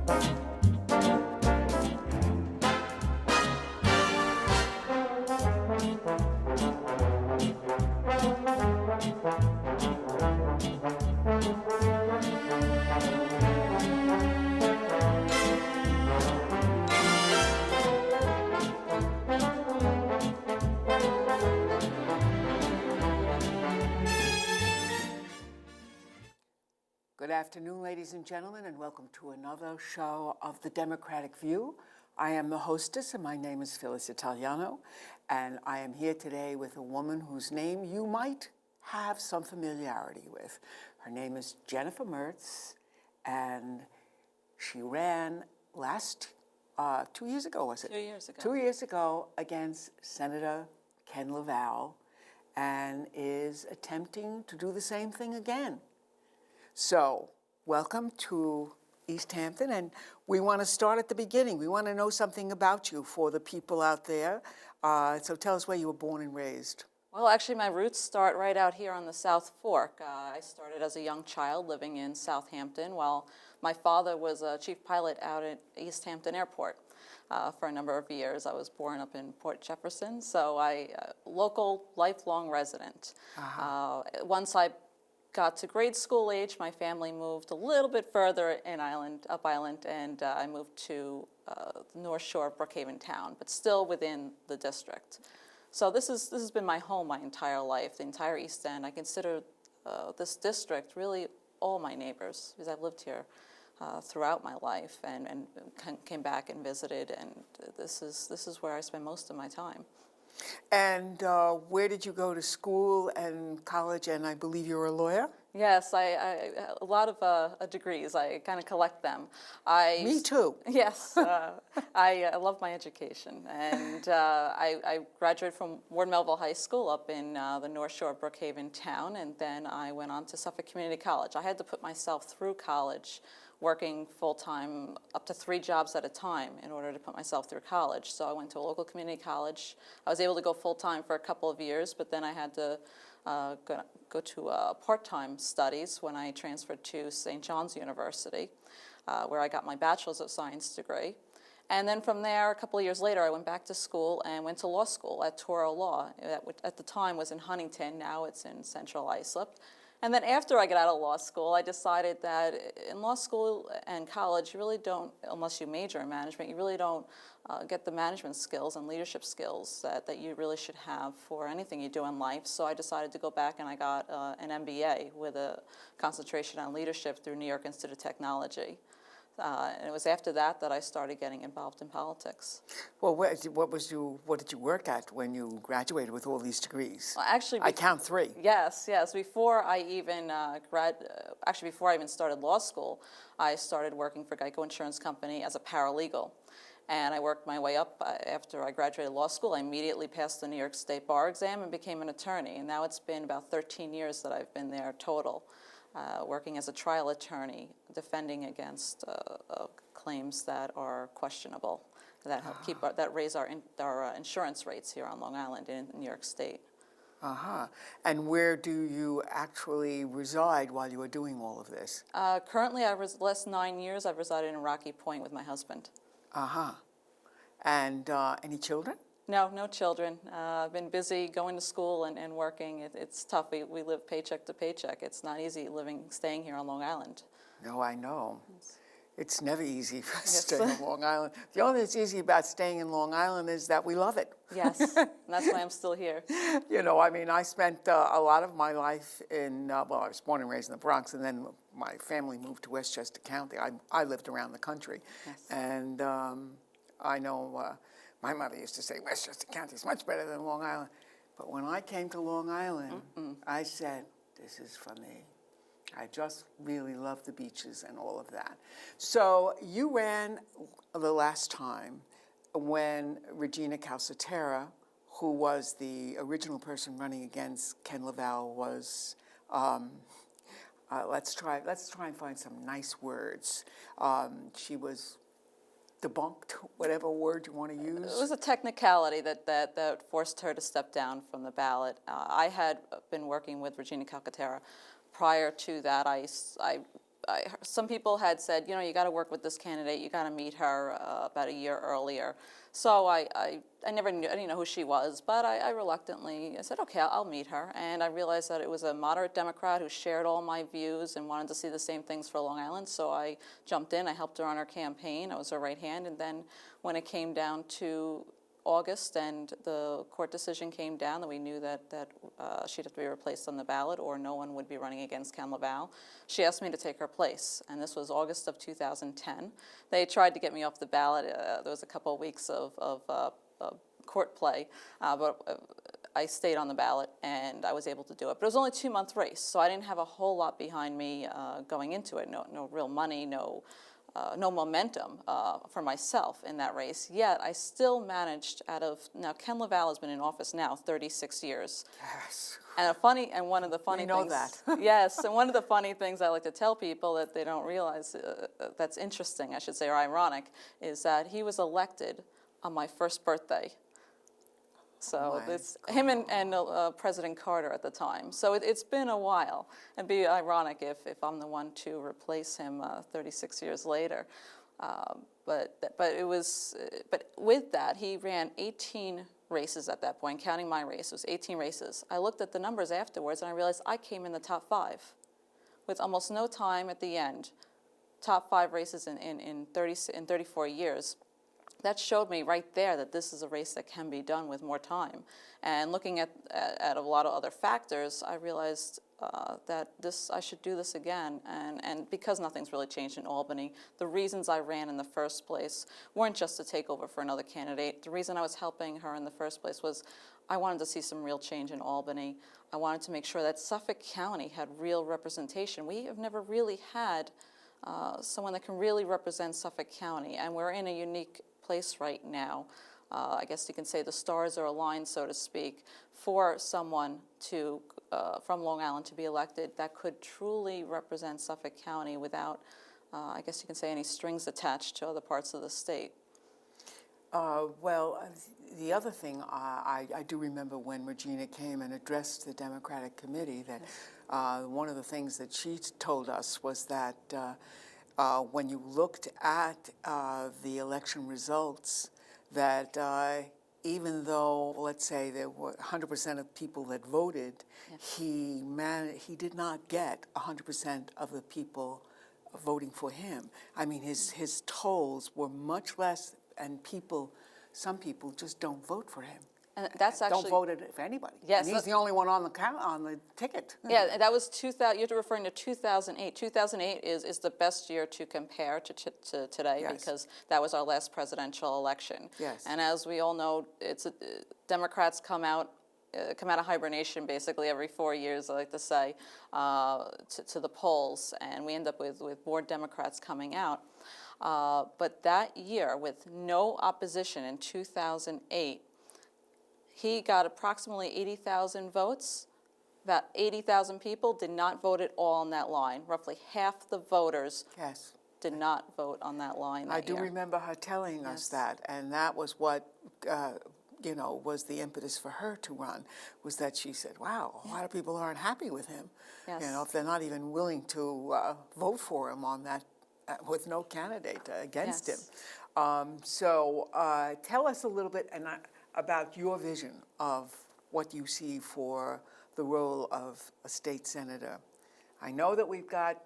Good afternoon, ladies and gentlemen, and welcome to another show of The Democratic View. I am the hostess, and my name is Phyllis Italiano, and I am here today with a woman whose name you might have some familiarity with. Her name is Jennifer Martz, and she ran 2 years ago, was it? 2 years ago. 2 years ago against Senator Ken LaValle, and is attempting to do the same thing again. So, welcome to East Hampton, and we want to start at the beginning. We want to know something about you for the people out there. So tell us where you were born and raised. Well, actually, my roots start right out here on the South Fork. I started as a young child living in Southampton, while my father was a chief pilot out at East Hampton Airport for a number of years. I was born up in Port Jefferson, so local, lifelong resident. Once I got to grade school age, my family moved a little bit further up Island, and I moved to the North Shore of Brookhaven Town, but still within the district. So this has been my home my entire life, the entire East End. I consider this district really all my neighbors, because I've lived here throughout my life, and came back and visited, and this is where I spend most of my time. And where did you go to school and college? And I believe you're a lawyer? Yes, a lot of degrees. I kind of collect them. Me too. Yes, I love my education, and I graduated from Ward Melville High School up in the North Shore of Brookhaven Town, and then I went on to Suffolk Community College. I had to put myself through college, working full-time, up to 3 jobs at a time in order to put myself through college. So I went to a local community college. I was able to go full-time for a couple of years, but then I had to go to part-time studies when I transferred to St. John's University, where I got my Bachelor's of Science degree. And then from there, a couple of years later, I went back to school and went to law school at Toro Law, which at the time was in Huntington. Now it's in Central Islip. And then after I got out of law school, I decided that in law school and college, you really don't, unless you major in management, you really don't get the management skills and leadership skills that you really should have for anything you do in life. So I decided to go back, and I got an MBA with a concentration on leadership through New York Institute of Technology. And it was after that I started getting involved in politics. Well, what did you work at when you graduated with all these degrees? Well, actually, I count 3. Yes. Before I even before I even started law school, I started working for Geico Insurance Company as a paralegal. And I worked my way up. After I graduated law school, I immediately passed the New York State Bar exam and became an attorney. And now it's been about 13 years that I've been there total. Working as a trial attorney, defending against claims that are questionable, that help that raise our insurance rates here on Long Island in New York State. And where do you actually reside while you are doing all of this? Currently, the last 9 years, I've resided in Rocky Point with my husband. And any children? No children. I've been busy going to school and working. It's tough. We live paycheck to paycheck. It's not easy staying here on Long Island. No, I know. It's never easy for staying on Long Island. The only thing that's easy about staying in Long Island is that we love it. Yes, and that's why I'm still here. I spent a lot of my life in, I was born and raised in the Bronx, and then my family moved to Westchester County. I lived around the country. Yes. And I know my mother used to say, Westchester County is much better than Long Island. But when I came to Long Island, I said, this is for me. I just really love the beaches and all of that. So you ran the last time when Regina Calcaterra, who was the original person running against Ken LaValle, was, let's try and find some nice words. She was debunked, whatever word you want to use? It was a technicality that forced her to step down from the ballot. I had been working with Regina Calcaterra. Prior to that, I some people had said, you got to work with this candidate, you got to meet her about a year earlier. So I never knew, I didn't know who she was, but I reluctantly, I said, okay, I'll meet her. And I realized that it was a moderate Democrat who shared all my views and wanted to see the same things for Long Island. So I jumped in, I helped her on her campaign, I was her right hand. And then when it came down to August and the court decision came down that we knew that she'd have to be replaced on the ballot or no one would be running against Ken LaValle, she asked me to take her place. And this was August of 2010. They tried to get me off the ballot. There was a couple of weeks of court play, but I stayed on the ballot and I was able to do it. But it was only a 2-month race, so I didn't have a whole lot behind me going into it. No real money, no momentum for myself in that race, yet I still managed now Ken LaValle has been in office now 36 years. Yes. And one of the funny We know things, that. yes, and one of the funny things I like to tell people that they don't realize, that's interesting, I should say, or ironic, is that he was elected on my first birthday. So my it's him and President Carter at the time. So it's been a while. It'd be ironic if I'm the one to replace him 36 years later. But with that, he ran 18 races at that point, counting my race. It was 18 races. I looked at the numbers afterwards and I realized I came in the top 5 with almost no time at the end. Top 5 races in 34 years. That showed me right there that this is a race that can be done with more time. And looking at a lot of other factors, I realized that I should do this again. And because nothing's really changed in Albany, the reasons I ran in the first place weren't just to take over for another candidate. The reason I was helping her in the first place was I wanted to see some real change in Albany. I wanted to make sure that Suffolk County had real representation. We have never really had someone that can really represent Suffolk County, and we're in a unique place right now. I guess you can say the stars are aligned, so to speak, for someone from Long Island to be elected that could truly represent Suffolk County without, I guess you can say, any strings attached to other parts of the state. Well, the other thing, I do remember when Regina came and addressed the Democratic Committee that one of the things that she told us was that when you looked at the election results, that even though, let's say, there were 100% of people that voted, he did not get 100% of the people voting for him. I mean, his tolls were much less, and some people just don't vote for him. And that's actually don't vote for anybody. Yes, and he's the only one on the ticket. Yeah, that was 2000. You're referring to 2008. 2008 is the best year to compare to today, Yes. because that was our last presidential election. Yes. And as we all know, Democrats come out of hibernation basically every 4 years, I like to say, to the polls, and we end up with more Democrats coming out. But that year, with no opposition in 2008. He got approximately 80,000 votes. About 80,000 people did not vote at all on that line. Roughly half the voters Yes. did not vote on that line that I do year. remember her telling us that, and that was what was the impetus for her to run, was that she said, wow, a lot of people aren't happy with him. Yes. If they're not even willing to vote for him on that, with no candidate against Yes. him. So tell us a little bit about your vision of what you see for the role of a state senator. I know that we've got,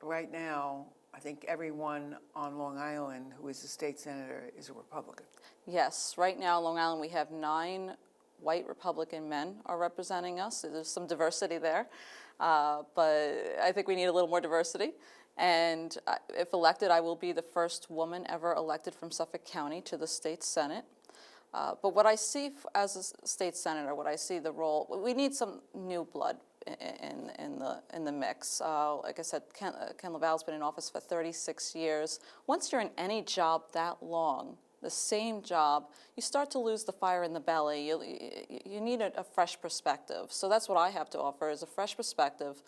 right now, I think everyone on Long Island who is a state senator is a Republican. Yes, right now on Long Island we have 9 white Republican men are representing us. So there's some diversity there, but I think we need a little more diversity. And if elected, I will be the first woman ever elected from Suffolk County to the state Senate. But what I see as a state senator, what I see the role, we need some new blood in the mix. Like I said, Ken LaValle's been in office for 36 years. Once you're in any job that long, the same job, you start to lose the fire in the belly. You need a fresh perspective. So that's what I have to offer, is a fresh perspective,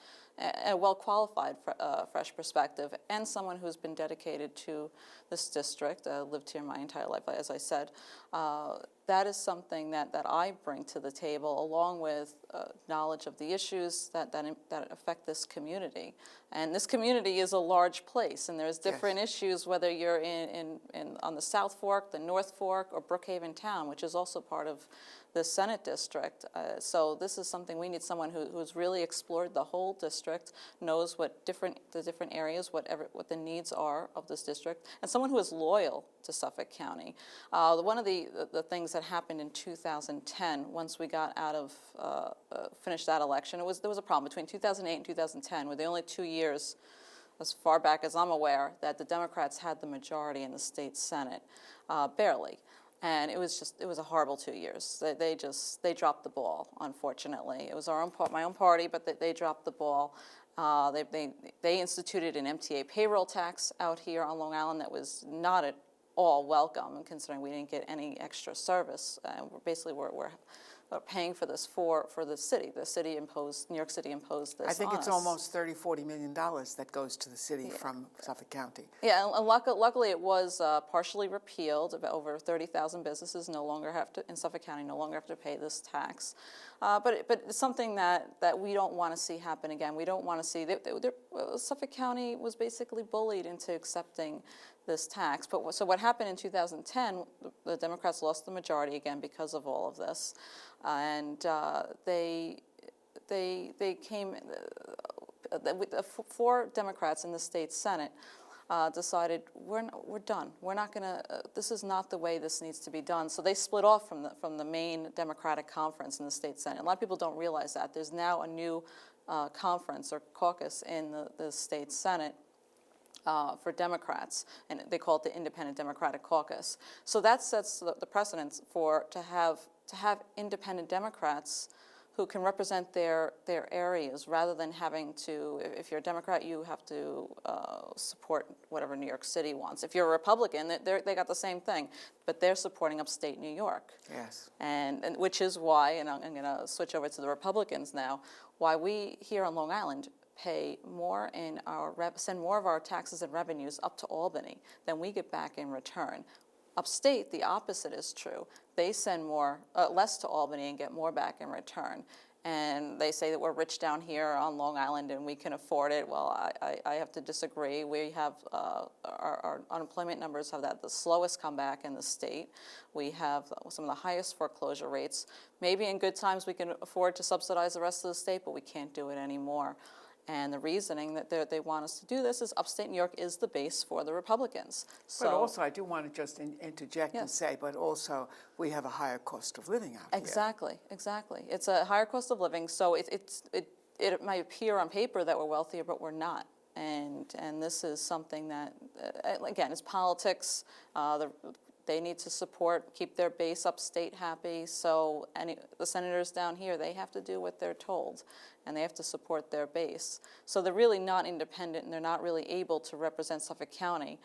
a well-qualified fresh perspective, and someone who's been dedicated to this district, lived here my entire life, as I said, that is something that I bring to the table, along with knowledge of the issues that affect this community. And this community is a large place, and there's different issues, whether you're on the South Fork, the North Fork, or Brookhaven Town, which is also part of the Senate district. So this is something we need someone who's really explored the whole district, knows what the different areas, what the needs are of this district, and someone who is loyal to Suffolk County. One of the things that happened in 2010, once we got out of finished that election, there was a problem between 2008 and 2010, were the only 2 years, as far back as I'm aware, that the Democrats had the majority in the state Senate, barely. And it was a horrible 2 years. They dropped the ball, unfortunately. It was my own party, but they dropped the ball. They instituted an MTA payroll tax out here on Long Island that was not at all welcome, considering we didn't get any extra service. Basically, we're paying for this for the city. New York City imposed this on us. I think it's almost $30-40 million that goes to the city from Suffolk County. Yeah, and luckily it was partially repealed. About over 30,000 businesses in Suffolk County no longer have to pay this tax. But it's something that we don't want to see happen again. We don't want to see Suffolk County was basically bullied into accepting this tax. So what happened in 2010? The Democrats lost the majority again because of all of this, and they came. The 4 Democrats in the state Senate decided we're done. We're not going to. This is not the way this needs to be done. So they split off from the main Democratic conference in the state Senate. A lot of people don't realize that there's now a new conference or caucus in the state Senate for Democrats, and they call it the Independent Democratic Caucus. So that sets the precedence to have independent Democrats who can represent their areas, rather than having to, if you're a Democrat, you have to support whatever New York City wants. If you're a Republican, they got the same thing, but they're supporting upstate New York. Yes. And which is why, and I'm going to switch over to the Republicans now, why we here on Long Island pay more send more of our taxes and revenues up to Albany than we get back in return. Upstate, the opposite is true. They send less to Albany and get more back in return. And they say that we're rich down here on Long Island and we can afford it. Well, I have to disagree. We have our unemployment numbers have the slowest comeback in the state. We have some of the highest foreclosure rates. Maybe in good times we can afford to subsidize the rest of the state, but we can't do it anymore. And the reasoning that they want us to do this is upstate New York is the base for the Republicans. But also, I do want to just interject and say, but also we have a higher cost of living out here. Exactly. It's a higher cost of living, so it might appear on paper that we're wealthier, but we're not. And this is something that, again, is politics. They need to keep their base upstate happy. So the senators down here, they have to do what they're told, and they have to support their base. So they're really not independent, and they're not really able to represent Suffolk County.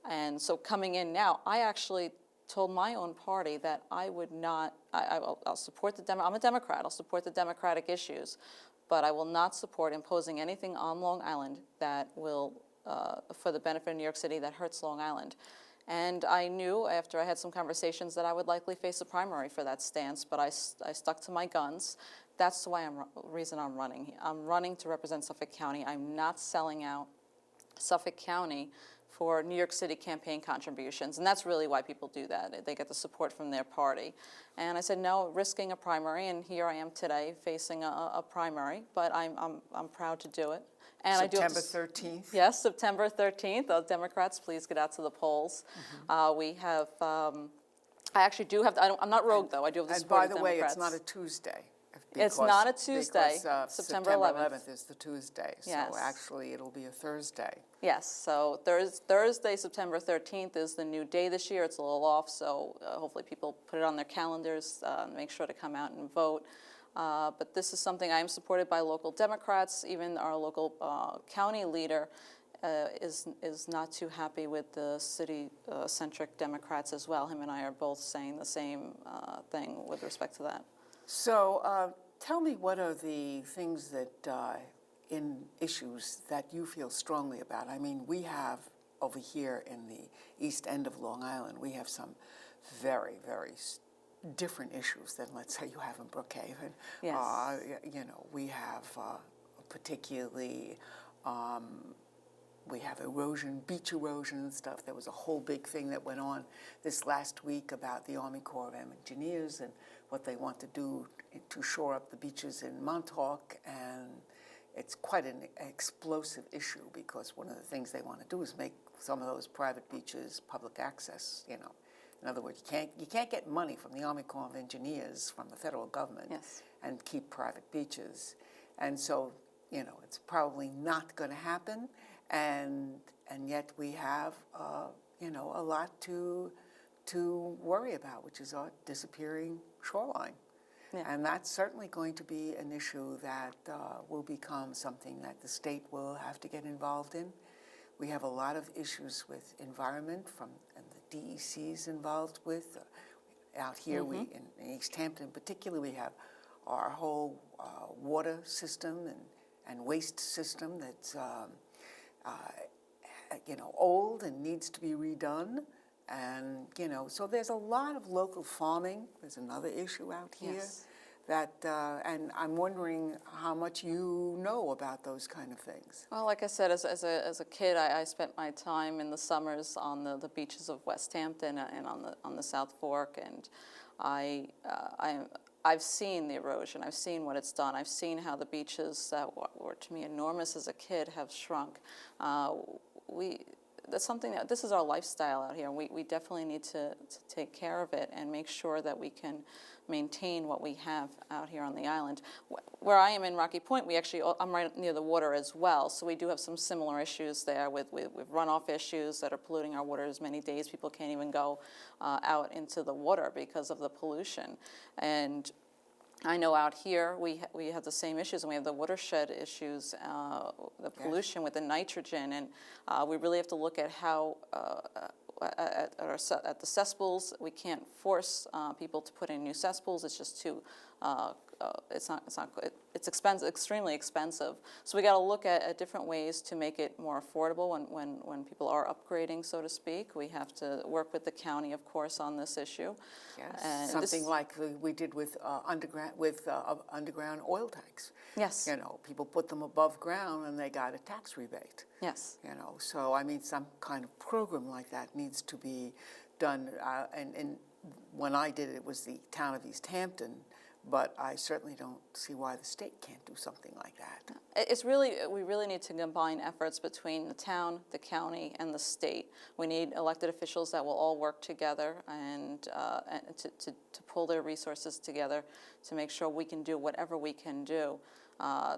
And so coming in now, I actually told my own party that I would not, I'll support I'm a Democrat, I'll support the Democratic issues, but I will not support imposing anything on Long Island that will, for the benefit of New York City, that hurts Long Island. And I knew after I had some conversations that I would likely face a primary for that stance, but I stuck to my guns. That's the reason I'm running. I'm running to represent Suffolk County. I'm not selling out Suffolk County for New York City campaign contributions, and that's really why people do that. They get the support from their party. And I said, no, risking a primary, and here I am today facing a primary, but I'm proud to do it. And September 13th? Yes, September 13th. Democrats, please get out to the polls. Mm-hmm. We have, I actually do have, I'm not rogue though, I do have the support of Democrats. And by the way, it's not a Tuesday. It's not a Tuesday. Because September 11th is the Tuesday, yes. So actually it'll be a Thursday. Yes, so Thursday, September 13th is the new day this year. It's a little off, so hopefully people put it on their calendars, make sure to come out and vote. But this is something I am supported by local Democrats. Even our local county leader is not too happy with the city-centric Democrats as well. Him and I are both saying the same thing with respect to that. So tell me, what are the things that, in issues that you feel strongly about? I mean, we have over here in the east end of Long Island, we have some very, very different issues than, let's say, you have in Brookhaven. Yes. You know, we have particularly, we have erosion, beach erosion and stuff. There was a whole big thing that went on this last week about the Army Corps of Engineers and what they want to do to shore up the beaches in Montauk, and it's quite an explosive issue because one of the things they want to do is make some of those private beaches public access, you know. In other words, you can't get money from the Army Corps of Engineers, from the federal government, Yes. and keep private beaches. And so, you know, it's probably not going to happen, and yet we have, you know, a lot to worry about, which is our disappearing shoreline. Yeah. And that's certainly going to be an issue that will become something that the state will have to get involved in. We have a lot of issues with environment, and the DEC's involved with. Out here, we in East Hampton in particular, we have our whole water system and waste system that's you know, old and needs to be redone. And, you know, so there's a lot of local farming. There's another issue out here. Yes. That, and I'm wondering how much you know about those kind of things. Well, like I said, as a kid, I spent my time in the summers on the beaches of West Hampton and on the South Fork, and I've seen the erosion. I've seen what it's done. I've seen how the beaches that were to me enormous as a kid have shrunk. That's something that, this is our lifestyle out here. We definitely need to take care of it and make sure that we can maintain what we have out here on the island. Where I am in Rocky Point, I'm right near the water as well, so we do have some similar issues there with runoff issues that are polluting our waters. Many days people can't even go out into the water because of the pollution. And I know out here we have the same issues, and we have the watershed issues, the pollution with the nitrogen, and we really have to look at how at the cesspools. We can't force people to put in new cesspools. It's just too. It's expensive, extremely expensive. So we got to look at different ways to make it more affordable when people are upgrading, so to speak. We have to work with the county, of course, on this issue. Yes. And something like we did with underground oil tanks. Yes. You know, people put them above ground and they got a tax rebate. Yes. You know, so I mean, some kind of program like that needs to be done. And when I did it, it was the town of East Hampton. But I certainly don't see why the state can't do something like that. We really need to combine efforts between the town, the county, and the state. We need elected officials that will all work together and to pull their resources together to make sure we can do whatever we can do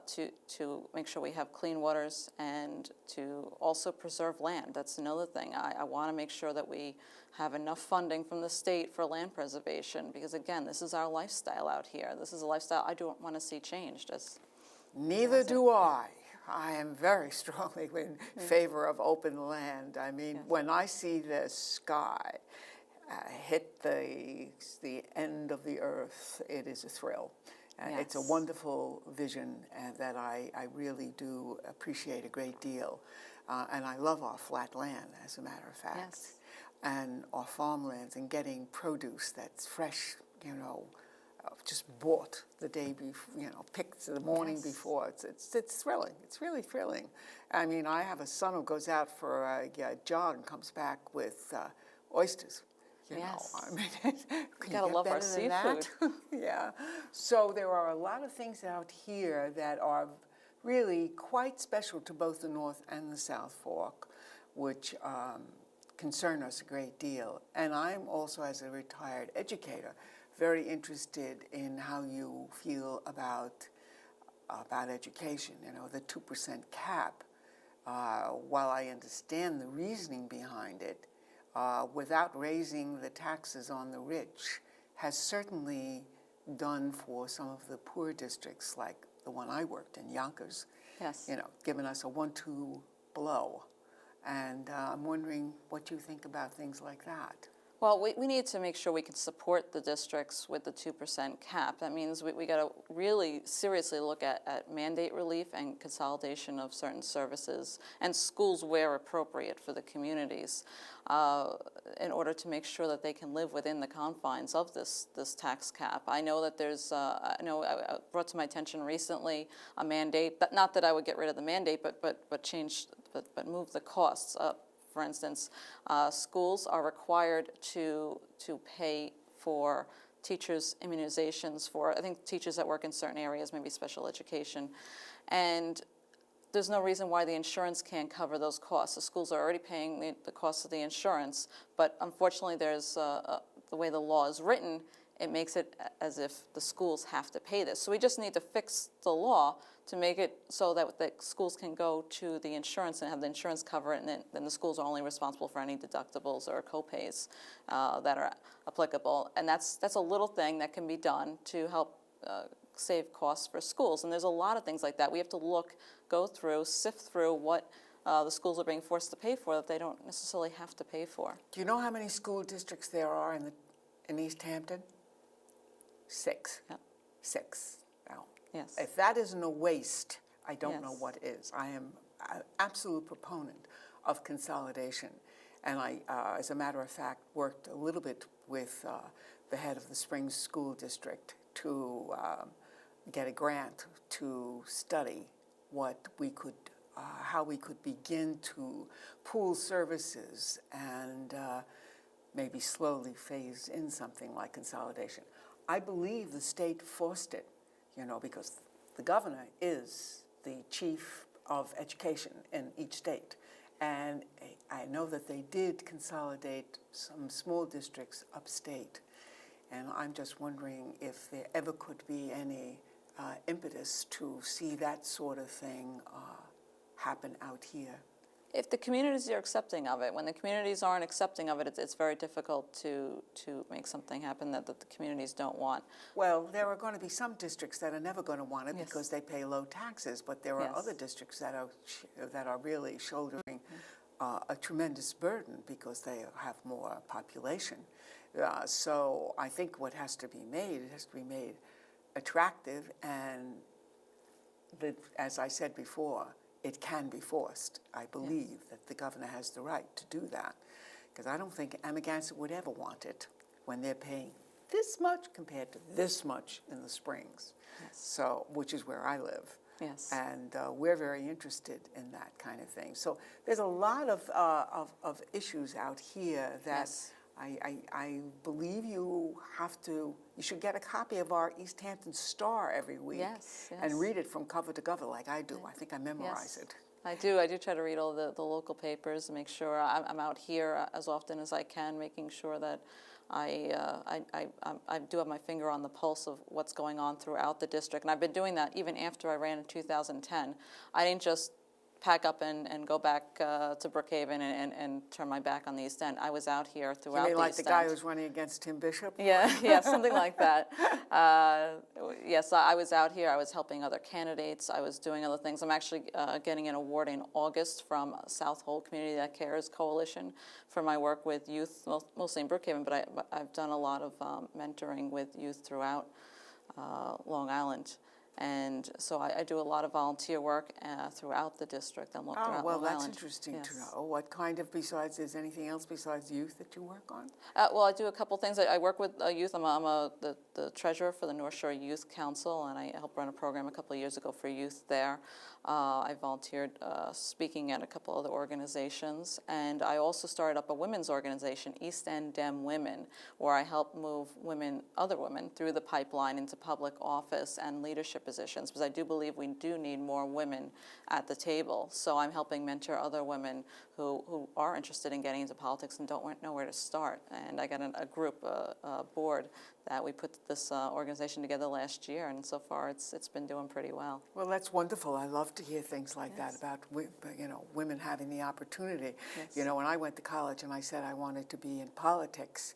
to make sure we have clean waters and to also preserve land. That's another thing. I want to make sure that we have enough funding from the state for land preservation because, again, this is our lifestyle out here. This is a lifestyle I don't want to see changed. Neither do I. I am very strongly in favor of open land. I mean, when I see the sky hit the end of the earth, it is a thrill. It's a wonderful vision that I really do appreciate a great deal. And I love our flat land, as a matter of fact. Yes. And our farmlands and getting produce that's fresh, you know, just bought the day before, you know, picked the morning before. It's thrilling. It's really thrilling. I mean, I have a son who goes out for a jog and comes back with oysters. You know, I mean, you gotta love our seafood. Yeah. So there are a lot of things out here that are really quite special to both the North and the South Fork, which concern us a great deal. And I'm also, as a retired educator, very interested in how you feel about education. You know, the 2% cap. While I understand the reasoning behind it, without raising the taxes on the rich, has certainly done for some of the poor districts, like the one I worked in, Yonkers. Yes. You know, given us a 1-2 blow. And I'm wondering what you think about things like that. Well, we need to make sure we can support the districts with the 2% cap. That means we got to really seriously look at mandate relief and consolidation of certain services and schools where appropriate for the communities in order to make sure that they can live within the confines of this tax cap. I know that there's, I brought to my attention recently a mandate, not that I would get rid of the mandate, but move the costs up. For instance, schools are required to pay for teachers' immunizations for, I think, teachers that work in certain areas, maybe special education. And there's no reason why the insurance can't cover those costs. The schools are already paying the cost of the insurance, but unfortunately there's, the way the law is written, it makes it as if the schools have to pay this. So we just need to fix the law to make it so that the schools can go to the insurance and have the insurance cover it, and then the schools are only responsible for any deductibles or co-pays that are applicable. And that's a little thing that can be done to help save costs for schools. And there's a lot of things like that. We have to go through, sift through what the schools are being forced to pay for that they don't necessarily have to pay for. Do you know how many school districts there are in East Hampton? 6. Yep. 6. Now, Yes. if that isn't a waste, I don't know Yes. what is. I am an absolute proponent of consolidation. And I, as a matter of fact, worked a little bit with the head of the Springs School District to get a grant to study what we could, how we could begin to pool services and maybe slowly phase in something like consolidation. I believe the state forced it, because the governor is the chief of education in each state. And I know that they did consolidate some small districts upstate. And I'm just wondering if there ever could be any impetus to see that sort of thing happen out here. If the communities are accepting of it, when the communities aren't accepting of it, it's very difficult to make something happen that the communities don't want. Well, there are going to be some districts that are never going to want it Yes. because they pay low taxes, but there are Yes. other districts that are really shouldering a tremendous burden because they have more population. So I think what has to be made, it has to be made attractive, and as I said before, it can be forced. I believe that the governor has the right to do that, because I don't think Amagansett would ever want it when they're paying this much compared to this much in the Springs. Yes. So, which is where I live. Yes. And we're very interested in that kind of thing. So there's a lot of issues out here that Yes. I believe you should get a copy of our East Hampton Star every week. Yes, yes. And read it from cover to cover like I do. I think I memorize Yes. it. I do try to read all the local papers and make sure I'm out here as often as I can, making sure that I do have my finger on the pulse of what's going on throughout the district. And I've been doing that even after I ran in 2010. I didn't just pack up and go back to Brookhaven and turn my back on the East End. I was out here throughout You mean the like East the guy End. who's running against Tim Bishop? Yeah, something like that. Yes, I was out here. I was helping other candidates. I was doing other things. I'm actually getting an award in August from South Hole Community That Cares Coalition for my work with youth, mostly in Brookhaven, but I've done a lot of mentoring with youth throughout Long Island. And so I do a lot of volunteer work throughout the district and throughout well, Long that's Island. interesting Yes. to know. What kind of, is anything else besides youth that you work on? Well, I do a couple things. I work with youth. I'm the treasurer for the North Shore Youth Council, and I helped run a program a couple of years ago for youth there. I volunteered speaking at a couple other organizations, and I also started up a women's organization, East End Dem Women, where I help move other women through the pipeline into public office and leadership positions, because I do believe we do need more women at the table. So I'm helping mentor other women who are interested in getting into politics and don't know where to start. And I got a group, a board, that we put this organization together last year, and so far it's been doing pretty well. Well, that's wonderful. I love to hear things like Yes. that about women having the opportunity. Yes. When I went to college and I said I wanted to be in politics,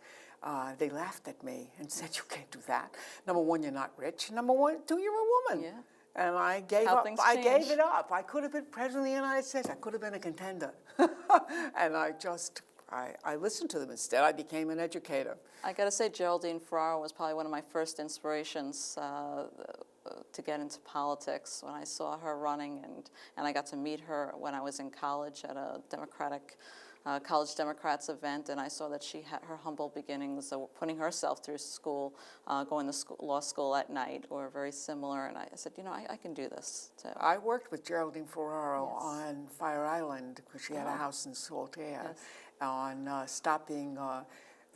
they laughed at me and said, "You can't do that. Number one, you're not rich. Number two, you're a woman." Yeah. And I gave How up. things I gave change. it up. I could have been president of the United States. I could have been a contender, and I just I listened to them. Instead, I became an educator. I got to say, Geraldine Ferraro was probably one of my first inspirations to get into politics. When I saw her running, and I got to meet her when I was in college at a College Democrats event, and I saw that she had her humble beginnings of putting herself through school, going to law school at night, or very similar. And I said, I can do this too. I worked with Geraldine Ferraro Yes. on Fire Island, because she had a house in Saltaire, Yes. on stopping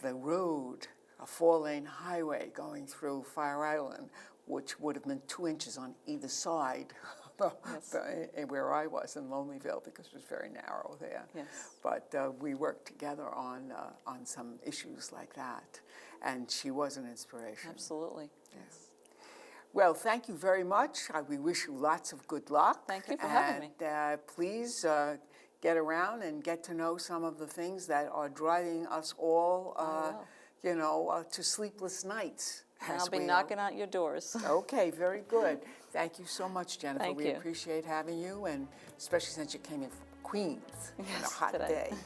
the road, a 4-lane highway going through Fire Island, which would have been 2 inches on either side. Where I was in Lonelyville, because it was very narrow there. Yes. But we worked together on some issues like that, and she was an inspiration. Absolutely. Yes. Well, thank you very much. We wish you lots of good luck. Thank you for having me. And please get around and get to know some of the things that are driving us all, to sleepless nights. I'll be knocking at your doors. Okay, very good. Thank you so much, Jennifer. Thank we you. appreciate having you, and especially since you came in from Queens on a Yes, hot today. day.